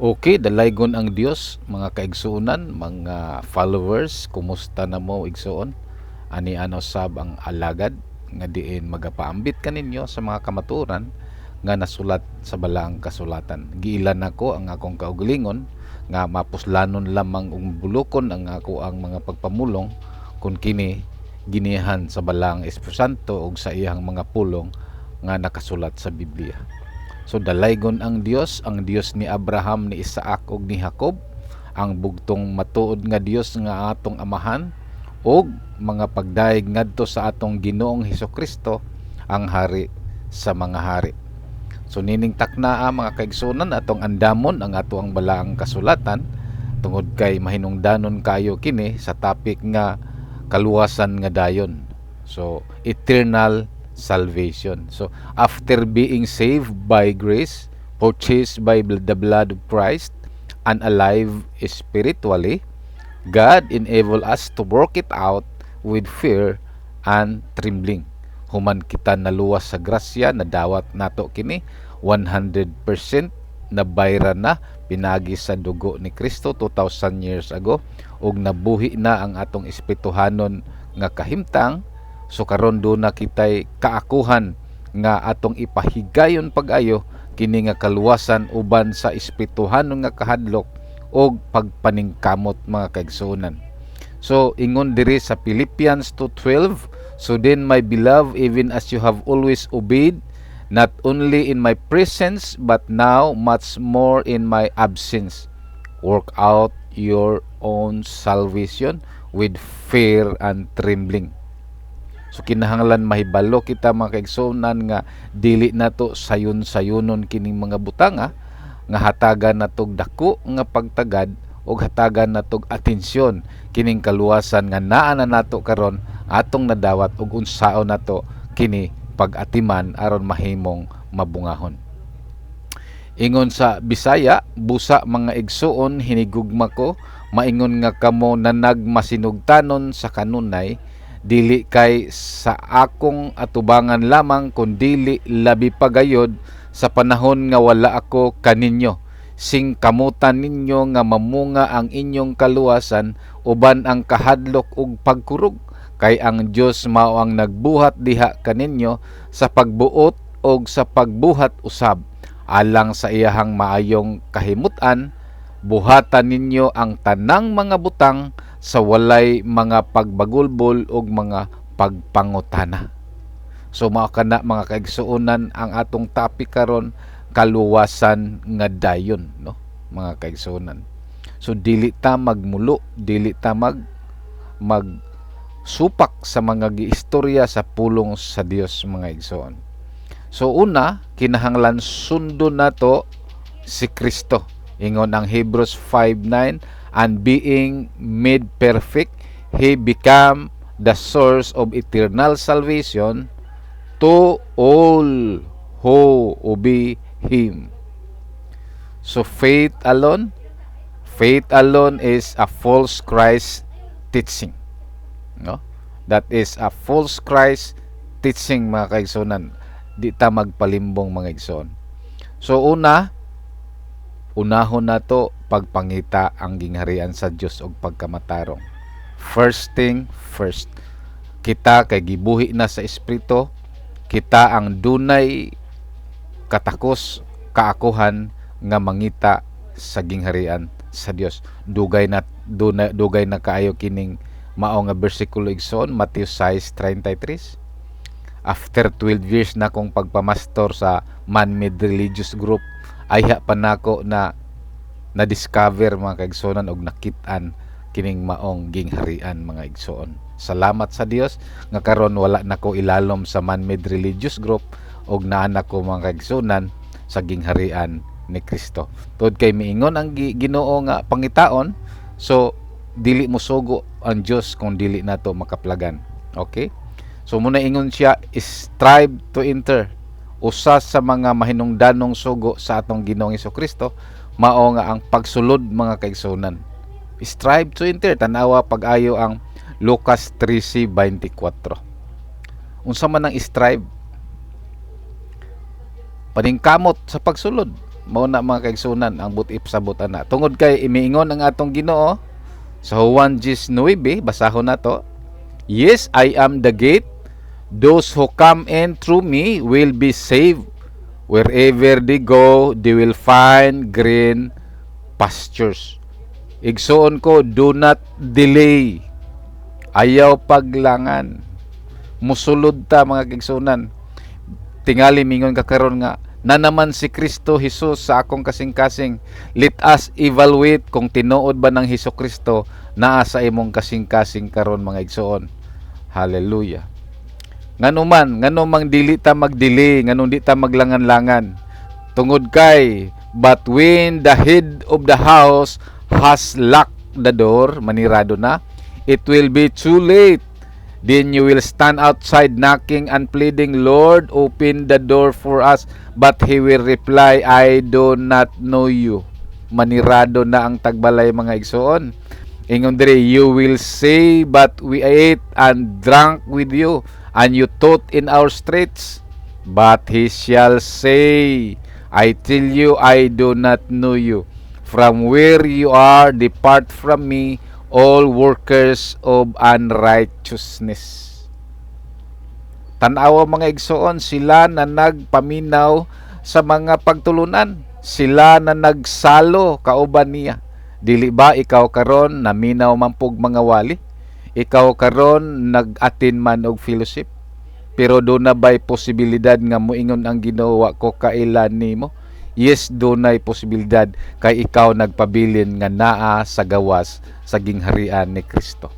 Okay, dalaygon ang Dios, mga kaigsuonan, mga followers, kumusta na mo igsuon? Ani ano sab ang alagad nga diin magapaambit kaninyo sa mga kamaturan nga nasulat sa balaang kasulatan. Giilan nako ang akong kaugalingon nga mapuslanon lamang ug bulokon ang ako ang mga pagpamulong kun kini ginihan sa balaang Espiritu Santo ug sa iyang mga pulong nga nakasulat sa Biblia. So dalaygon ang Dios ni Abraham, ni Isaac ug ni Jacob, ang bugtong matuod nga Dios nga atong amahan ug mga pagdaig ngadto sa atong Ginoong Hesukristo, ang hari sa mga hari. So nining taknaa mga kaigsunan atong andamon ang ato ang balaang kasulatan tungod kay mahinungdanon kayo kini sa topic nga kaluwasan nga dayon. So eternal salvation. So after being saved by grace, purchased by the blood of Christ, and alive spiritually, God enable us to work it out with fear and trembling. Human kita naluwas sa grasya na dawat nato kini 100% na bayra na pinagi sa dugo ni Kristo 2000 years ago ug nabuhi na ang atong espirituhanon nga kahimtang. So karon do na kitay kaakuhan nga atong ipahigayon pag-ayo kini nga kaluwasan uban sa espirituhanon nga kahadlok og pagpaningkamot mga kaigsuonan. So ingon diri sa Philippians 2:12, so then my beloved, even as you have always obeyed, not only in my presence but now much more in my absence, work out your own salvation with fear and trembling. So kinahanglan mahibalo kita mga kaigsuonan nga dili nato sayon-sayonon kining mga butanga nga hatagan natog dako nga pagtagad ug hatagan natog atensyon kining kaluwasan nga naa na nato karon atong nadawat ug unsaon nato kini pag-atiman aron mahimong mabungahon. Ingon sa Bisaya, busa mga igsuon hinigugma ko, maingon nga kamo nanag masinugtanon sa kanunay, dili kay sa akong atubangan lamang kundili labi pagayod sa panahon nga wala ako kaninyo, sing kamutan ninyo nga mamunga ang inyong kaluwasan uban ang kahadlok ug pagkurog, kay ang Dios mao ang nagbuhat diha kaninyo sa pagbuot ug sa pagbuhat usab alang sa iyahang maayong kahimutan. Buhatan ninyo ang tanang mga butang sa walay mga pagbagulbol ug mga pagpangutana. So mao kana mga kaigsuonan ang atong topic karon, kaluwasan nga dayon, no mga kaigsuonan. So dili ta magmulo, dili ta magsupak sa mga giistorya sa pulong sa Dios mga igsoon. So una, kinahanglan sundon nato si Kristo. Ingon ang Hebrews 5:9, and being made perfect, He became the source of eternal salvation to all who obey Him. So faith alone is a false Christ teaching. No? That is a false Christ teaching mga kaigsonan. Di ta magpalimbong mga igsoon. So unahon nato pagpangita ang gingharian sa Dios og pagkamatarong. First thing first, kita kay gibuhi na sa espiritu, kita ang dunay katakos kaakuhan nga mangita sa gingharian sa Dios. Dugay na kaayo kining mao nga bersikulo igsoon, Matthew 6:33. After 12 years na kong pagpamastor sa man-made religious group, ayha pa nako na na-discover mga kaigsuonan og nakit-an kining maong gingharian mga igsoon. Salamat sa Dios nga karon wala nako ilalom sa man-made religious group og naa nako mga kaigsuonan sa gingharian ni Kristo. Tod kay miingon ang Ginoo nga pangitaon, so dili mo sugo ang Dios kung dili nato makaplagan. Okay? So muna ingon siya, strive to enter. Usa sa mga mahinungdanong sugo sa atong Ginoong Hesukristo mao nga ang pagsulod mga kaigsuonan. Strive to enter. Tanawa pag-ayo ang Lucas 13:24. Unsa man ang strive? Paningkamot sa pagsulod. Mao na mga kaigsunan ang but-if sabot ana. Tungod kay imiingon ang atong Ginoo sa Juan 19, basahon nato. Yes, I am the gate. Those who come in through me will be saved. Wherever they go, they will find green pastures. Igsuon ko, do not delay. Ayaw paglangan. Musulod ta mga kaigsunan. Tingali mingon ka karon nga na naman si Kristo Jesus sa akong kasing-kasing. Let us evaluate kung tinuod ba ng Hesus Kristo naa sa imong kasing-kasing karon mga igsoon. Hallelujah. Ngano mang dili ta magdili, nganong di ta maglangan-langan. Tungod kay, but when the head of the house has locked the door, manirado na, it will be too late. Then you will stand outside knocking and pleading, Lord, open the door for us. But he will reply, I do not know you. Manirado na ang tagbalay mga igsoon. Ingon diri, you will say, but we ate and drank with you, and you taught in our streets. But he shall say, I tell you, I do not know you. From where you are, depart from me, all workers of unrighteousness. Tanawa mga igsoon, sila na nagpaminaw sa mga pagtulunan, sila na nagsalo kauban niya. Dili ba ikaw karon naminaw man pug mga wali? Ikaw karon nag-attend man og fellowship? Pero do na ba'y posibilidad nga moingon ang Ginoo wa ko kailan nimo? Yes, dunay posibilidad kay ikaw nagpabilin nga naa sa gawas sa gingharian ni Kristo.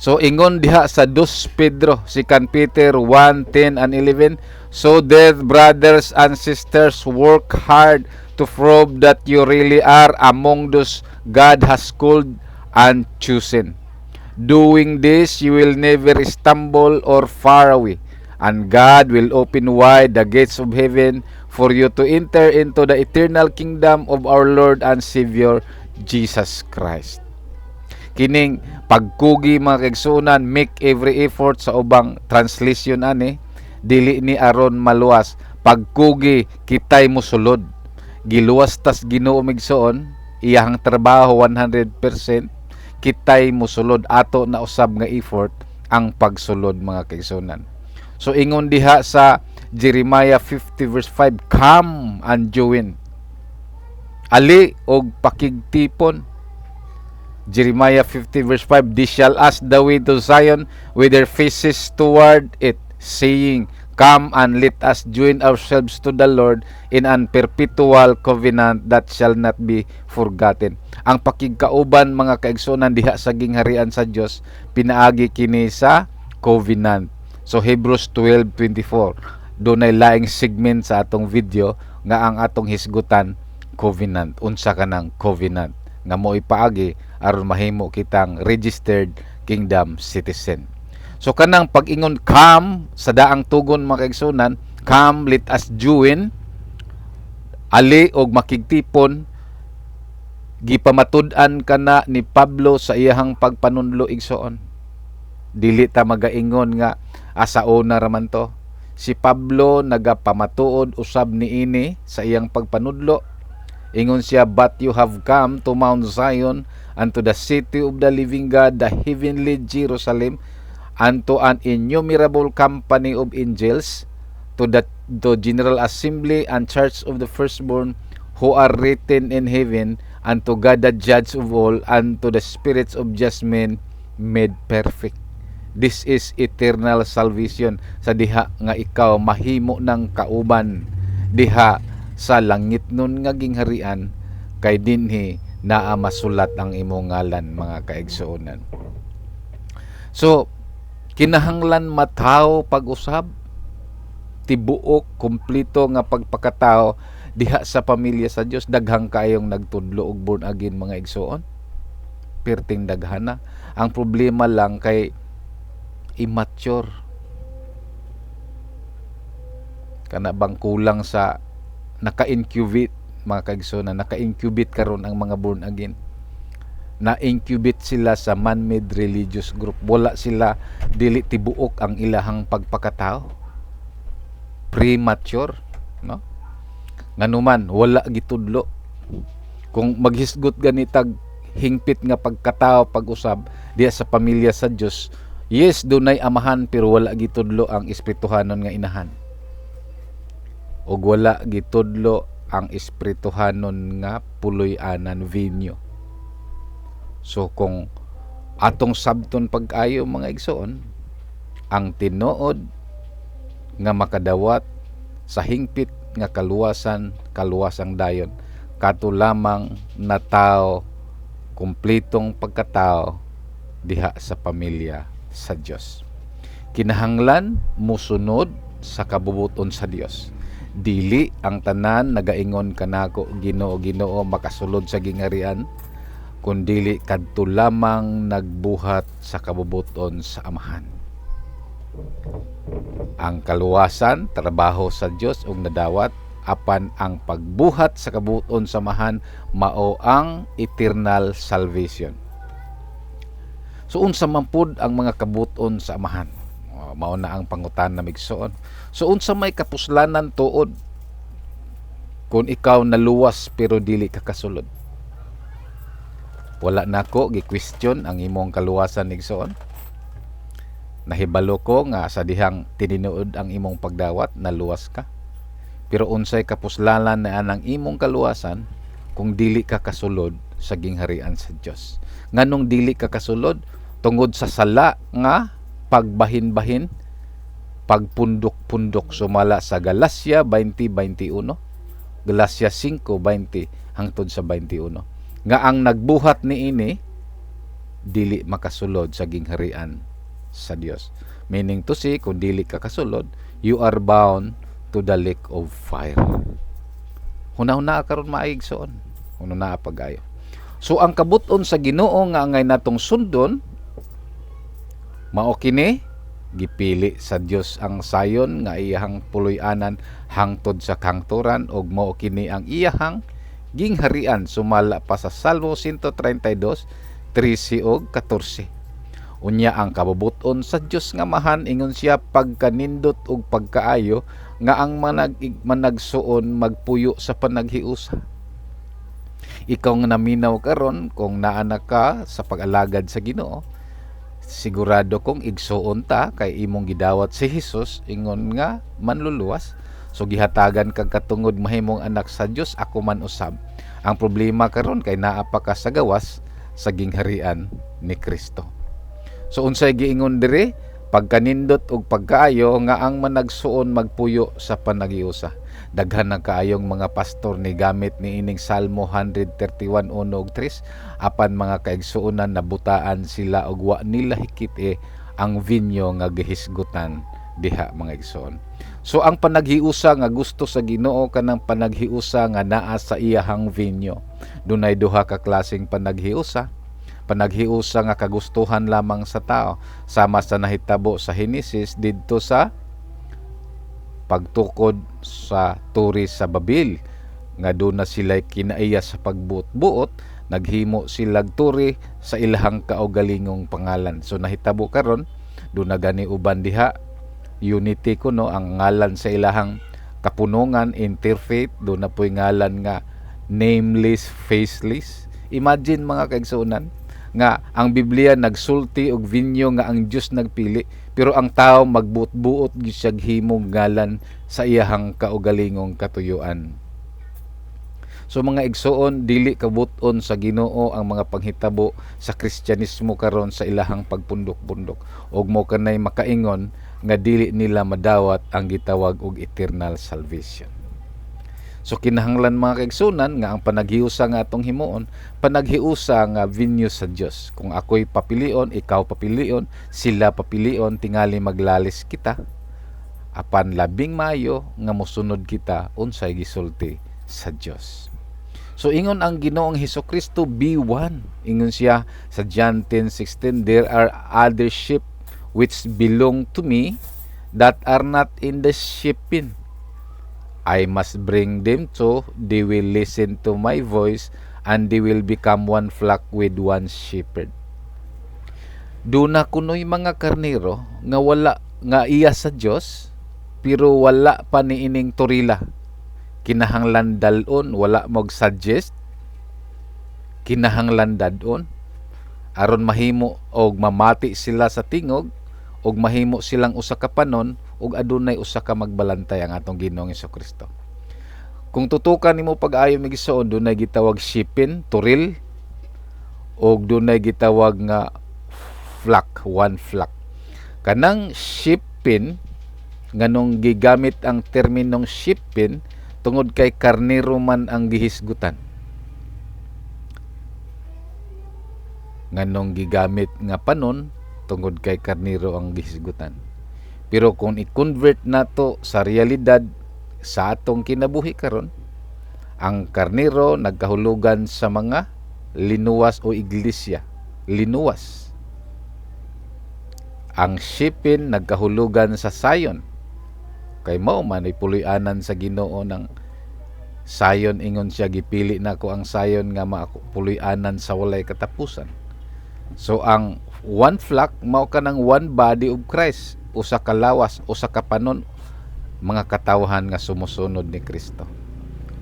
So ingon diha sa 2 Pedro, 2 Peter 1:10 and 11, so dear brothers and sisters, work hard to prove that you really are among those God has called and chosen. Doing this, you will never stumble or far away, and God will open wide the gates of heaven for you to enter into the eternal kingdom of our Lord and Savior, Jesus Christ. Kining pagkugi mga kaigsunan, make every effort sa ubang translation ani, dili ni aron maluwas. Pagkugi, kitay musulod. Giluwas tas Ginoo migsuon, iyang trabaho 100%, kitay musulod. Ato na usab nga effort ang pagsulod mga kaigsunan. So ingon diha sa Jeremiah 50 verse 5, come and join. Ali og pakigtipon. Jeremiah 50 verse 5, they shall ask the way to Zion with their faces toward it, saying, come and let us join ourselves to the Lord in an perpetual covenant that shall not be forgotten. Ang pakigkauban mga kaigsunan diha sa gingharian sa Dios, pinaagi kini sa covenant. So Hebrews 12:24, dunay laing segment sa atong video nga ang atong hisgutan covenant. Unsa kanang covenant nga mo ipaagi aron mahimo kitang registered kingdom citizen. So kanang pag-ingon come sa daang tugon mga kaigsunan, come let us join, ali og makigtipon, gipamatud-an kana ni Pablo sa iyahang pagpanunlo igsoon. Dili ta magaingon nga asa una raman to. Si Pablo nagapamatuod usab niini sa iyang pagpanudlo. Ingon siya, but you have come to Mount Zion and to the city of the living God, the heavenly Jerusalem, and to an innumerable company of angels, to the general assembly and church of the firstborn who are written in heaven, and to God the judge of all, and to the spirits of just men made perfect. This is eternal salvation, sa diha nga ikaw mahimo ng kauban diha sa langit nun nga gingharian, kay dinhi naa masulat ang imong ngalan mga kaigsuonan. So kinahanglan mataw pag-usab, tibuok kumpleto nga pagpakatao diha sa pamilya sa Dios. Daghang kayong nagtudlo og born again mga igsuon, perting daghana. Ang problema lang kay immature, kana bang kulang sa naka-incubate mga kaigsuonan. Naka-incubate karon ang mga born again, na-incubate sila sa man-made religious group. Wala sila, dili tibuok ang ilahang pagpakatao, premature, no? Nganuman wala gitudlo. Kung maghisgot ganitag hingpit nga pagkatao pag-usab diya sa pamilya sa Dios, yes dunay amahan pero wala gitudlo ang espirituhanon nga inahan. Og wala gitudlo ang espirituhanon nga puloy-anan vinyo. So kung atong sabton pag-ayo mga igsoon, ang tinuod nga makadawat sa hingpit nga kaluwasang dayon kato lamang na tao kumpletong pagkatao diha sa pamilya sa Dios. Kinahanglan musunod sa kabubuton sa Dios. Dili ang tanan nagaingon kanako Ginoo Ginoo makasulod sa gingharian, kundili kadto lamang nagbuhat sa kabubuton sa amahan. Ang kaluwasan trabaho sa Dios ug nadawat, apan ang pagbuhat sa kabubuton sa amahan mao ang eternal salvation. So unsa man pud ang mga kabubuton sa amahan? Mao na ang pangutan na migsoon. So unsa may kapuslanan tuod kung ikaw naluwas pero dili ka kasulod? Wala nako gi-question ang imong kaluwasan migsoon. Nahibalo ko nga sa dihang tininuod ang imong pagdawat naluwas ka. Pero unsay kapuslanan na anang imong kaluwasan kung dili ka kasulod sa gingharian sa Dios? Nganong dili ka kasulod? Tungod sa sala nga pagbahin-bahin, pagpundok-pundok sumala sa Galacia 20:21, Galacia 5:20 hangtod sa 21. Nga ang nagbuhat niini dili makasulod sa gingharian sa Dios. Meaning to say, kung dili ka kasulod, you are bound to the lake of fire. Hunahuna karon maigsoon. Hunahuna pag-ayo. So ang kabuton sa Ginoo nga angay natong sundon mao kini gipili sa Dios ang sayon nga iyahang puloy-anan hangtod sa kangturan ug mao kini ang iyahang gingharian sumala pa sa Salmo 132:13 ug 14. Unya ang kabubuton sa Dios nga mahan ingon siya pagkanindot ug pagkaayo nga ang managsuon magpuyo sa panaghiusa. Ikaw nga naminaw karon kung naa ka sa pag-alagad sa Ginoo, sigurado kong igsuon ta kay imong gidawat si Hesus ingon nga manluluwas. So gihatagan kag katungod mahimong anak sa Dios, ako man usab. Ang problema karon kay naa pa ka sa gawas sa gingharian ni Kristo. So unsay giingon diri? Pagkanindot ug pagkaayo nga ang managsuon magpuyo sa panaghiusa. Daghan na kaayong mga pastor ni gamit ni ining Salmo 131:1 ug 3 apan mga kaigsuonan nabutaan sila og wa nila hikit ang vinyo nga gihisgutan diha mga igsoon. So ang panaghiusa nga gusto sa Ginoo kanang panaghiusa nga naa sa iyahang vinyo. Dunay duha ka klaseng panaghiusa. Panaghiusa nga kagustuhan lamang sa tao, sama sa nahitabo sa Henesis didto sa pagtukod sa turi sa Babil nga doon na sila kinaiya sa pagbuot-buot, naghimo silag turi sa ilahang kaugalingong pangalan. So nahitabo karon doon na gani uban diha unity kuno ang ngalan sa ilahang kapunungan interfaith, doon na po'y ngalan nga nameless, faceless. Imagine mga kaigsuonan nga ang Biblia nagsulti og vinyo nga ang Dios nagpili, pero ang tao magbuot-buot gyud himong ngalan sa iyahang kaugalingong katuyuan. So mga igsoon, dili kabuton sa Ginoo ang mga panghitabo sa Kristyanismo karon sa ilahang pagpundok-pundok, ug mo kanay makaingon nga dili nila madawat ang gitawag og eternal salvation. So kinahanglan mga kaigsunan nga ang panaghiusa nga atong himuon, panaghiusa nga vinyo sa Dios. Kung ako'y papilion, ikaw papilion, sila papilion, tingali maglalis kita. Apan labing maayo nga mosunod kita unsay gisulti sa Dios. So ingon ang Ginoong Hesukristo, be one. Ingon siya sa John 10:16, there are other sheep which belong to me that are not in the sheeping. I must bring them to, they will listen to my voice, and they will become one flock with one shepherd. Duna kunoy mga karnero nga wala nga iya sa Dios, pero wala pa niining turila. kinahanglan dalon, wala mag suggest, kinahanglan dadon aron mahimo og mamati sila sa tingog og mahimo silang usa ka panon ug adunay usa ka magbalantay ang atong Ginoong Hesukristo. Kung tutukan nimo pag-ayo mi gisuon, dunay gitawag shipin, turil, og dunay gitawag nga flock, one flock. Kanang shipin, nganong gigamit ang terminong shipin tungod kay karnero man ang gihisgutan. Nganong gigamit nga panon tungod kay karnero ang gihisgutan. Pero kung i-convert nato sa realidad sa atong kinabuhi karon, ang karnero nagkahulugan sa mga linuwas o iglesia, linuwas. Ang shipin nagkahulugan sa sayon, kay mao man ay puloy-anan sa Ginoo ng sayon, ingon siya, gipili nako ang sayon nga mapuloy-anan sa walay katapusan. So ang one flock mao kanang one body of Christ, usa ka lawas, usa ka panon, mga katawhan nga sumusunod ni Kristo.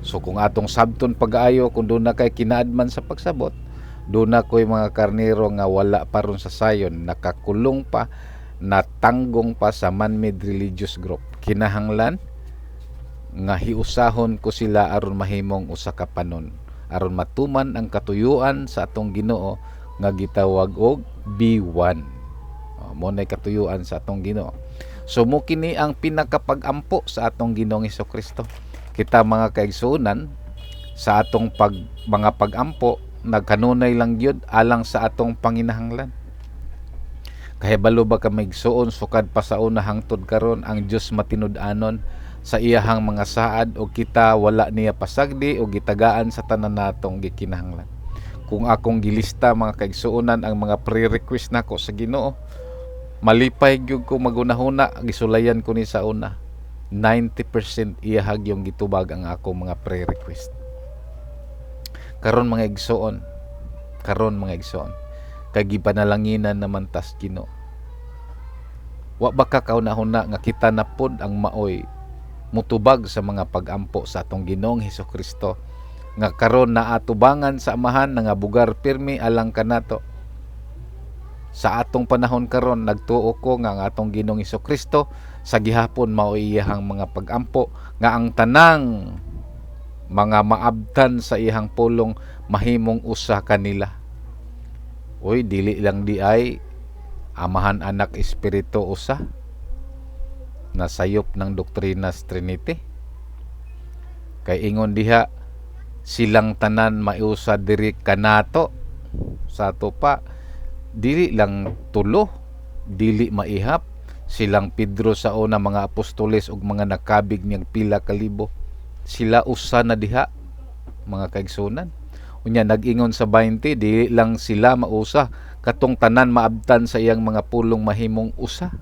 So kung atong sabton pag-ayo, kung doon na kay kinaadman sa pagsabot, doon na ko'y mga karnero nga wala pa ron sa sayon, nakakulong pa, natanggong pa sa man-made religious group. Kinahanglan nga hiusahon ko sila aron mahimong usa ka panon, aron matuman ang katuyuan sa atong Ginoo nga gitawag og B1. Mo nay katuyuan sa atong Ginoo. So mo kini ang pinakapag-ampo sa atong Ginoong Hesukristo. Kita mga kaigsuonan, sa atong mga pag-ampo nagkanunay lang gyud alang sa atong panginahanglan. Kahibalo ba ka maigsuon sukad pa sa una hangtod karon ang Dios matinud-anon sa iyahang mga saad o kita wala niya pasagdi o gitagaan sa tanan natong gikinahanglan. Kung akong gilista mga kaigsuonan ang mga pre-request nako sa Ginoo, malipay gyud ko magunahuna, gisulayan ko ni sa una. 90% iyahag yung gitubag ang akong mga pre-request. Karon mga igsoon, kay gipanalanginan naman tas Ginoo. Wa ba ka kauna-huna nga kita na pod ang maoy mutubag sa mga pag-ampo sa atong Ginoong Hesukristo nga karon naatubangan sa amahan nga bugar pirmi alang kanato. Sa atong panahon karon nagtuo ko nga ang atong Ginoong Hesukristo sa gihapon mao iyang mga pag-ampo nga ang tanang mga maabtan sa iyang pulong mahimong usa kanila. Oy, dili lang di ay amahan, anak, espiritu usa na sayop ng doktrinas Trinity. Kay ingon diha, silang tanan maiusa diri kanato sa ato pa, dili lang tulo, dili maihap, silang Pedro sa una, mga apostoles ug mga nakabig niyang pila kalibo, sila usa na diha mga kaigsunan. Unya nag-ingon sa 20, dili lang sila mausa, katong tanan maabtan sa iyang mga pulong mahimong usa.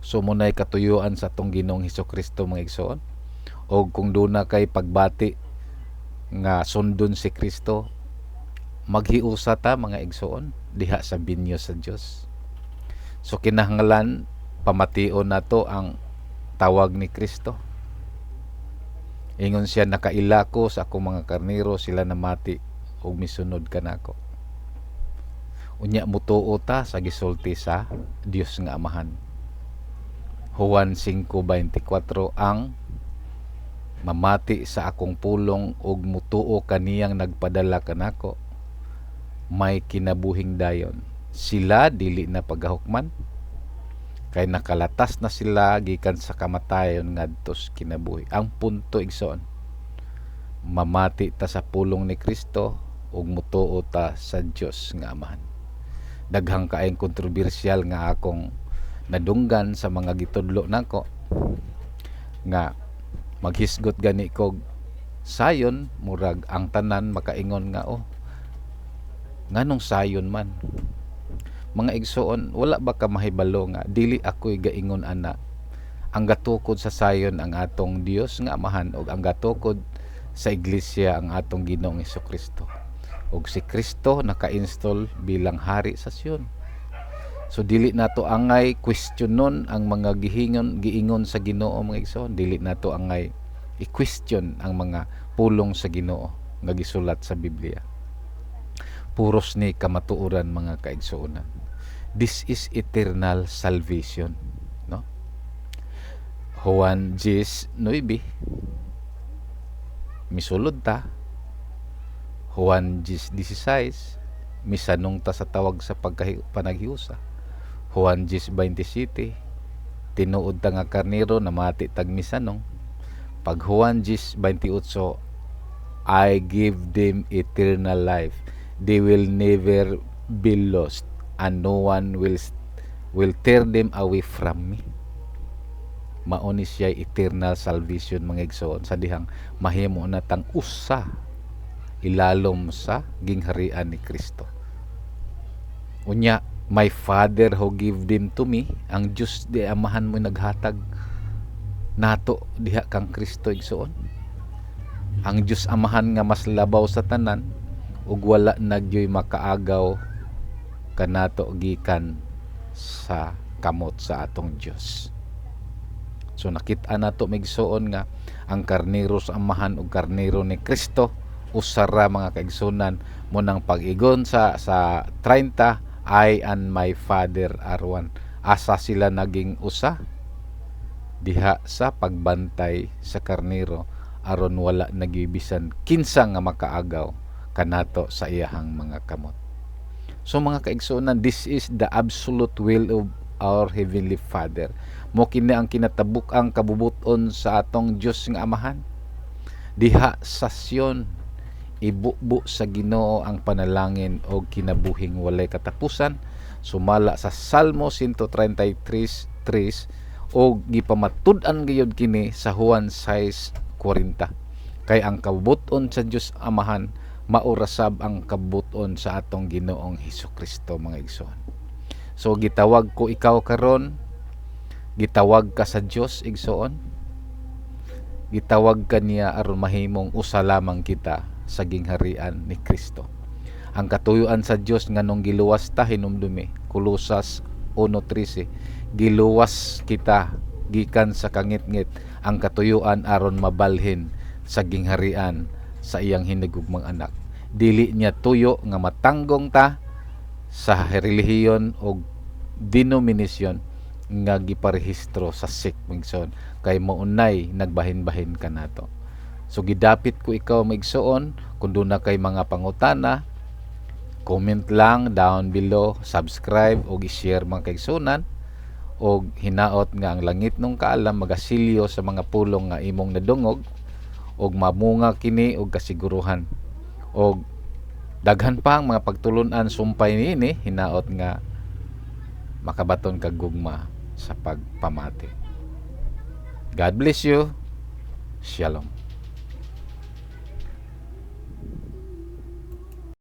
So munay katuyuan sa atong Ginoong Hesukristo mga igsoon. O kung duna kay pagbati nga sundon si Kristo, maghiusa ta mga igsoon diha sa binyo sa Dios. So kinahanglan pamation nato ang tawag ni Kristo. Ingon siya, nakaila ko sa akong mga karnero, sila namati ug misunod kanako. Unya mutuo ta sa gisulti sa Dios nga Amahan. Juan 5:24, ang mamati sa akong pulong ug mutuo kaniyang nagpadala kanako may kinabuhing dayon. Sila dili na pagahukman, kay nakalatas na sila gikan sa kamatayon ngadto sa kinabuhi. Ang punto igsoon, mamati ta sa pulong ni Kristo ug mutuo ta sa Dios nga Amahan. Daghang kaayong kontrobersyal nga akong nadunggan sa mga gitudlo nako nga maghisgot gani kog sayon, murag ang tanan makaingon nga nganong sayon man. Mga igsoon, wala ba ka mahibalo nga dili ako'y gaingon ana, ang gatukod sa sayon ang atong Dios nga Amahan ug ang gatukod sa iglesia ang atong Ginoong Hesukristo, ug si Kristo naka-install bilang hari sa Sion. So dili nato angay questionon ang mga giingon sa Ginoo mga igsoon, dili nato angay i-question ang mga pulong sa Ginoo nga gisulat sa Biblia. Puros ni kamatuoran mga kaigsuonan. This is eternal salvation, no? Juan 10:9 misulod ta. Juan 10:16 misanong ta sa tawag sa panaghiusa. Juan 10:27 tinuod ta nga karnero namati tag misanong. Pag Juan 10:28 I give them eternal life. They will never be lost and no one will tear them away from me. Mauni siya eternal salvation mga igsoon sa dihang mahimo na tang usa ilalom sa gingharian ni Kristo. Unya, my Father who give them to me, ang Diyos di amahan mo naghatag nato diha kang Kristo igsoon. Ang Diyos amahan nga mas labaw sa tanan ug wala nagyoy makaagaw kanato gikan sa kamot sa atong Diyos. So nakita nato migsuon nga ang karnero sa amahan ug karnero ni Kristo usara mga kaigsunan mo nang pag-igon sa 30 I and my Father are one. Asa sila naging usa diha sa pagbantay sa karnero aron wala nagibisan kinsa nga makaagaw kanato sa iyahang mga kamot. So mga kaigsunan, this is the absolute will of our Heavenly Father. Mo kini ang kinatabuk-ang kabubuton sa atong Dios nga amahan. Diha sa Sion ibubo sa Ginoo ang panalangin o kinabuhing walay katapusan, sumala sa Salmo 133:3 o gipamatud-an gayud kini sa Juan 6:40. Kay ang kabubuton sa Dios amahan maurasab ang kabubuton sa atong Ginoong Hesukristo mga igsoon. So gitawag ko ikaw karon, gitawag ka sa Dios igsoon, gitawag ka niya aron mahimong usa lamang kita sa gingharian ni Kristo. Ang katuyuan sa Dios nganong giluwas ta hinumdumi, Kolosas 1:13, giluwas kita gikan sa kangit-ngit ang katuyuan aron mabalhin sa gingharian sa iyang hinigugmang anak. Dili niya tuyo nga matanggong ta sa relihiyon o denominasyon nga giparehistro sa SIC migsoon kay maunay nagbahin-bahin kanato. So gidapit ko ikaw migsoon kun doon na kay mga pangutana, comment lang down below, subscribe o i-share mga kaigsunan o hinaot nga ang langit nung kaalam magasilyo sa mga pulong nga imong nadungog og mamunga kini og kasiguruhan og daghan pa ang mga pagtulunan sumpay niini hinaot nga makabaton kag gugma sa pagpamati. God bless you. Shalom.